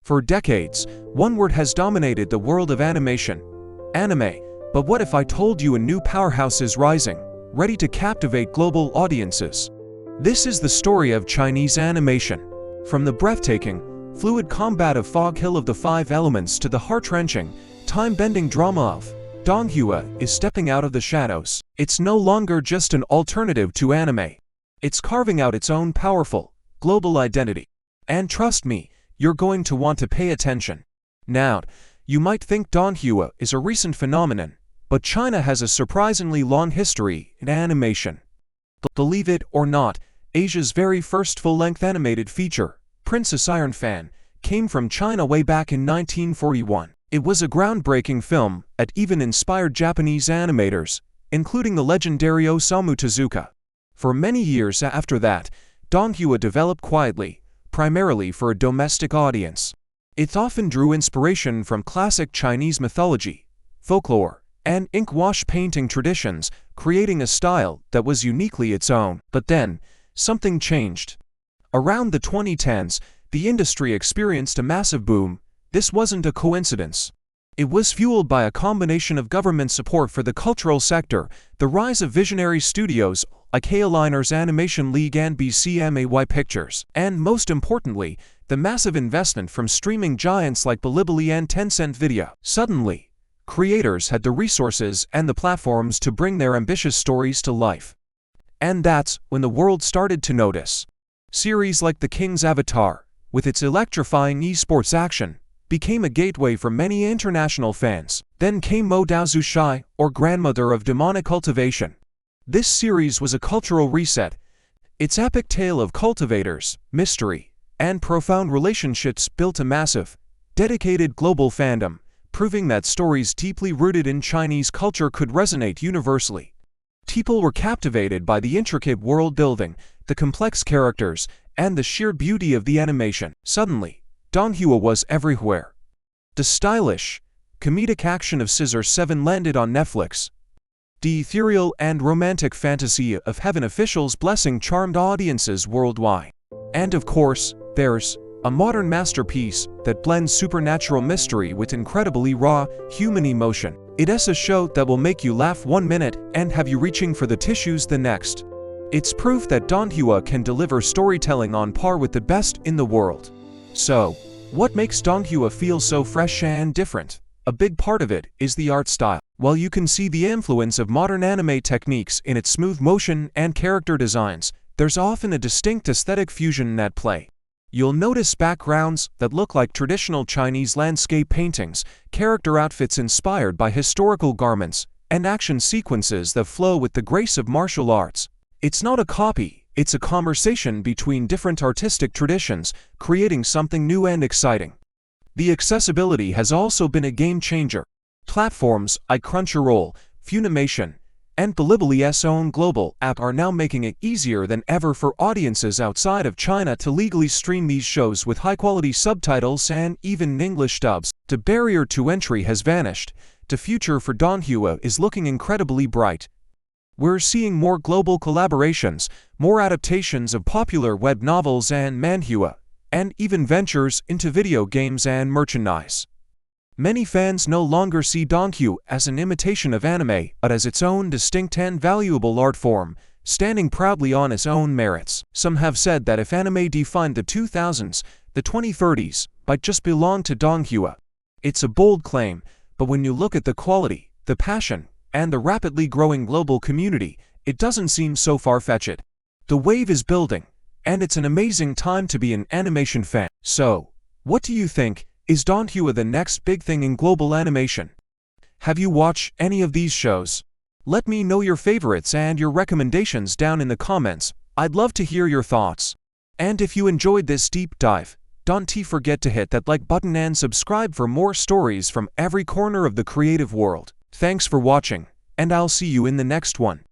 For decades, one word has dominated the world of animation: anime. But what if I told you a new powerhouse is rising, ready to captivate global audiences? This is the story of Chinese animation. From the breathtaking, fluid combat of Fog Hill of the Five Elements to the heart-wrenching, time-bending drama of Donghua is stepping out of the shadows. It's no longer just an alternative to anime. It's carving out its own powerful, global identity. And trust me, you're going to want to pay attention. Now, you might think Donghua is a recent phenomenon, but China has a surprisingly long history in animation. Believe it or not, Asia's very first full-length animated feature, Princess Iron Fan, came from China way back in 1941. It was a groundbreaking film that even inspired Japanese animators, including the legendary Osamu Tezuka. For many years after that, Donghua developed quietly, primarily for a domestic audience. It often drew inspiration from classic Chinese mythology, folklore, and ink wash painting traditions, creating a style that was uniquely its own. But then, something changed. Around the 2010s, the industry experienced a massive boom. This wasn't a coincidence. It was fueled by a combination of government support for the cultural sector, the rise of visionary studios like Liner's Animation League and BCMAY Pictures, and most importantly, the massive investment from streaming giants like Bilibili and Tencent Video. Suddenly, creators had the resources and the platforms to bring their ambitious stories to life. And that's when the world started to notice. Series like The King's Avatar, with its electrifying esports action, became a gateway for many international fans. Then came Mo Daozu Shai, or Grandmother of Demonic Cultivation. This series was a cultural reset. Its epic tale of cultivators, mystery, and profound relationships built a massive, dedicated global fandom, proving that stories deeply rooted in Chinese culture could resonate universally. People were captivated by the intricate world building, the complex characters, and the sheer beauty of the animation. Suddenly, Donghua was everywhere. The stylish, comedic action of Scissor 7 landed on Netflix. The ethereal and romantic fantasy of Heaven Officials Blessing charmed audiences worldwide. And of course, there's a modern masterpiece that blends supernatural mystery with incredibly raw, human emotion. It's a show that will make you laugh 1 minute and have you reaching for the tissues the next. It's proof that Donghua can deliver storytelling on par with the best in the world. So, what makes Donghua feel so fresh and different? A big part of it is the art style. While you can see the influence of modern anime techniques in its smooth motion and character designs, there's often a distinct aesthetic fusion at play. You'll notice backgrounds that look like traditional Chinese landscape paintings, character outfits inspired by historical garments, and action sequences that flow with the grace of martial arts. It's not a copy, it's a conversation between different artistic traditions, creating something new and exciting. The accessibility has also been a game changer. Platforms like Crunchyroll, Funimation, and Bilibili's own global app are now making it easier than ever for audiences outside of China to legally stream these shows with high-quality subtitles and even English dubs. The barrier to entry has vanished. The future for Donghua is looking incredibly bright. We're seeing more global collaborations, more adaptations of popular web novels and manhwa, and even ventures into video games and merchandise. Many fans no longer see Donghua as an imitation of anime, but as its own distinct and valuable art form, standing proudly on its own merits. Some have said that if anime defined the 2000s, the 2030s, might just belong to Donghua. It's a bold claim, but when you look at the quality, the passion, and the rapidly growing global community, it doesn't seem so far-fetched. The wave is building, and it's an amazing time to be an animation fan. So, what do you think? Is Donghua the next big thing in global animation? Have you watched any of these shows? Let me know your favorites and your recommendations down in the comments. I'd love to hear your thoughts. And if you enjoyed this deep dive, don't forget to hit that like button and subscribe for more stories from every corner of the creative world. Thanks for watching, and I'll see you in the next one.